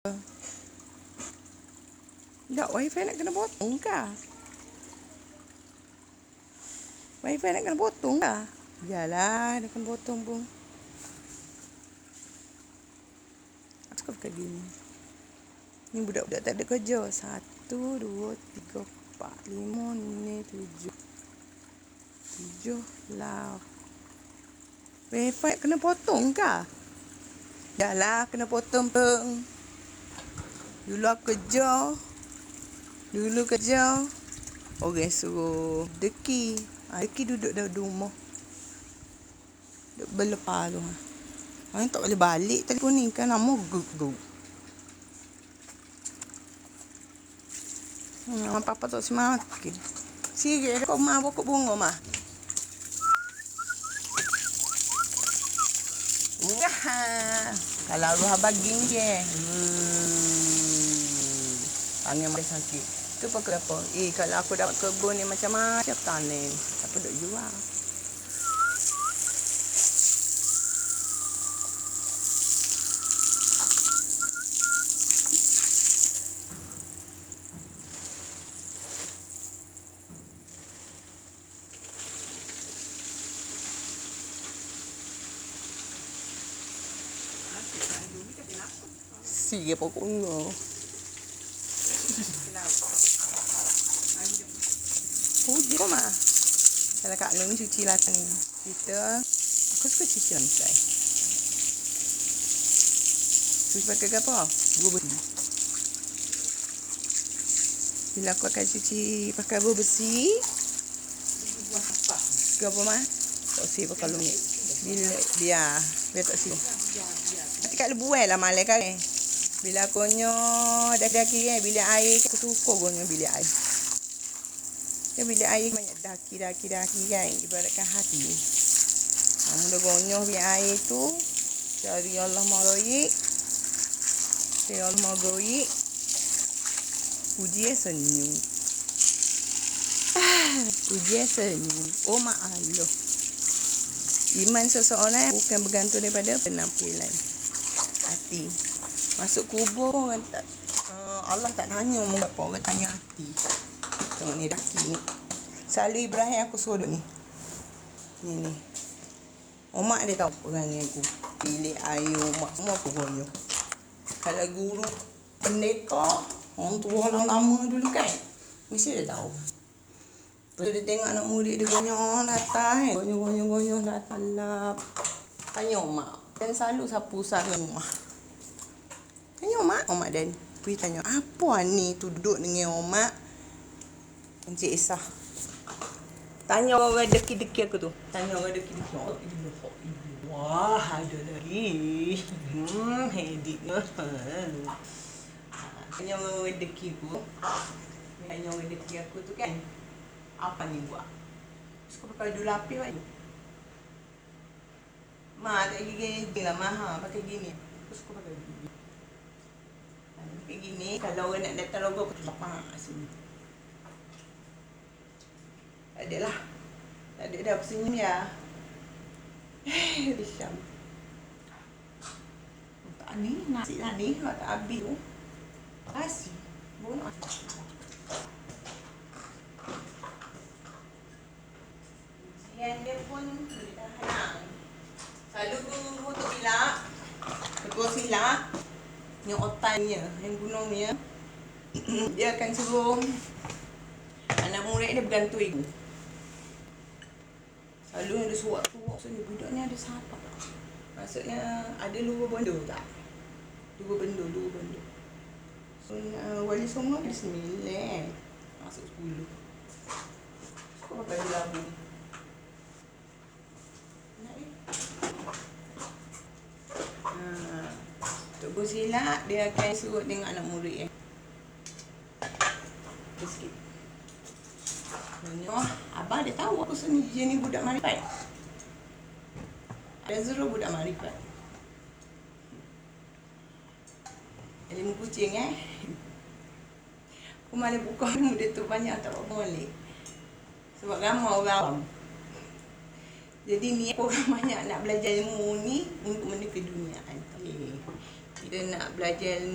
Tak, wifi nak kena potong kah? Wifi nak kena potong kah? Yalah, nak kena potong pun. Aku suka pakai gini. Ni budak-budak tak ada kerja. 1, 2, 3, 4, 5, 6, 7. 7 lah. Wifi kena potong kah? Yalah, kena potong pun. Dulu aku kerja. Orang suruh deki. Deki duduk dalam rumah. Duduk berlepas tu. Orang tak boleh balik telefon ni kan. Nama gug. Papa tak semakin. Sirik kau mah pokok bunga mah. Kalau Ruha bagi je. Tangan boleh sakit. Tu pakai apa? Kalau aku dapat kebun ni macam-macam tanam. Apa duk jual? Sirik pokok bunga. Hujan kau mah. Kalau Kak Long cuci latar ni. Aku suka cuci lantai. Cuci pakai apa? Buah besi. Bila aku akan cuci pakai buah besi. Buah apa? Apa mah? Tak si pakai lumit. Biar tak si. Nanti kat lebuai lah malam kan. Bila aku nyo dah kira bilik air aku suka gonyo bilik air. Ya bilik air banyak daki kan ibaratkan hati. Mula gonyo bilik air tu cari Allah maroik. Cari Allah maroik. Ujian senyum. Ujian senyum. Oh mak Allah. Iman seseorang bukan bergantung daripada penampilan. Hati. Masuk kubur orang tak Allah tak tanya mengapa orang tanya hati. Tengok ni daki ni. Selalu Ibrahim aku suruh duduk ni. Ni. Omak dia tahu perangai aku. Bilik air omak semua aku gonyo. Kalau guru pendekar, orang tua orang lama dulu kan. Mesti dia tahu. Lepas dia tengok anak murid dia gonyo datang kan. Gonyo datang lap. Tanya omak. Dan selalu sapu sarang rumah. Tanya omak dan pergi tanya, apa ni tu duduk dengan omak? Encik Isah. Tanya orang deki-deki aku tu. Wah, ada lagi. Hedik. Tanya orang deki aku. Tanya orang deki aku tu kan. Apa ni buat? Suka pakai baju lapis kan? Mak tak gini lah mahal pakai gini. Aku suka pakai gini. Pakai gini kalau orang nak datang logo aku lepak sini. Tak ada lah. Tak ada dah aku senyum ya. Bisyam. Tak ni nasi lah ni tak habis tu. Nasi. Bonok. Ujian dia pun boleh tahan. Selalu guru tu silap. Kedua silap. Yang otannya, yang gunungnya. Dia akan suruh anak murid dia bergantung ibu. Selalu yang dia suap-suap. So, budak ni ada siapa? Maksudnya ada luar benda tak? Luar benda. So, wali semua ada 9. Masuk 10. Kau pakai labu. Tok Guru silap, dia akan suruh tengok anak murid sikit. Abang dia tahu aku sendiri ni budak marifat. Ada Zura budak marifat. Ilmu kucing Aku malah buka muda tu banyak tak boleh. Sebab ramai orang. Jadi ni orang banyak nak belajar ilmu ni untuk menuju keduniaan. Kita nak belajar ilmu